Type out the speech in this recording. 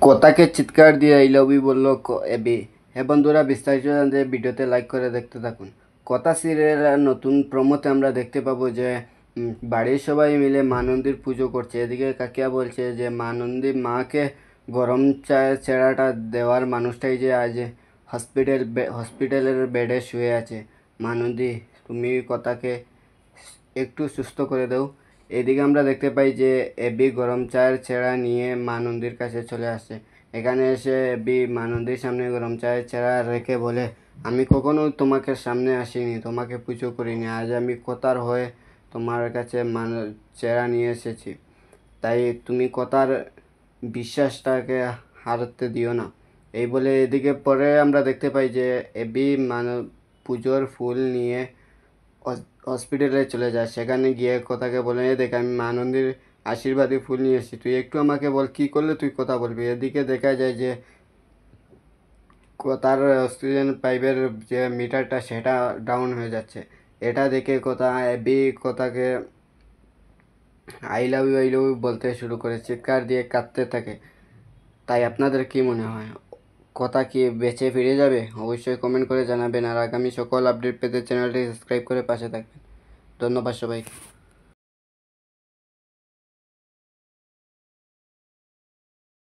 কথাকে চিৎকার দিয়ে আই লাভ ইউ বলল এবি। হ্যাঁ বন্ধুরা, বিস্তারিত জানতে ভিডিওতে লাইক করে দেখতে থাকুন। কথা সিরিয়ালের নতুন প্রমোতে আমরা দেখতে পাবো যে বাড়ির সবাই মিলে মা নন্দীর পুজো করছে। এদিকে কাকিয়া বলছে যে মা নন্দী মাকে গরম চায়ের চেরাটা দেওয়ার মানুষটাই যে আজ হসপিটালের বেডে শুয়ে আছে। মা নন্দী, তুমি কথাকে একটু সুস্থ করে দাও। এদিকে আমরা দেখতে পাই যে এবি গরম চায়ের ছেঁড়া নিয়ে মা নন্দীর কাছে চলে আসে। এখানে এসে এবি মা নন্দীর সামনে গরম চায়ের ছেঁড়া রেখে বলে, আমি কখনো তোমাকে সামনে আসিনি, তোমাকে পুজো করিনি, আজ আমি কথার হয়ে তোমার কাছে ছেঁড়া নিয়ে এসেছি। তাই তুমি কথার বিশ্বাসটাকে হারাতে দিও না। এই বলে এদিকে পরে আমরা দেখতে পাই যে এবি পুজোর ফুল নিয়ে হসপিটালে চলে যায়। সেখানে গিয়ে কথাকে বলে, দেখ আমি মা নন্দীর আশীর্বাদী ফুল নিয়ে এসেছি, তুই একটু আমাকে বল কী করলে তুই কথা বলবি। এদিকে দেখা যায় যে তার অক্সিজেন পাইপের যে মিটারটা সেটা ডাউন হয়ে যাচ্ছে। এটা দেখে কথা এবি কথাকে আই লাভ ইউ বলতে শুরু করে, চিৎকার দিয়ে কাঁদতে থাকে। তাই আপনাদের কি মনে হয়, কথা কি বেঁচে ফিরে যাবে? অবশ্যই কমেন্ট করে জানাবেন। আর আগামী সকল আপডেট পেতে চ্যানেলটি সাবস্ক্রাইব করে পাশে থাকবেন। ধন্যবাদ সবাইকে।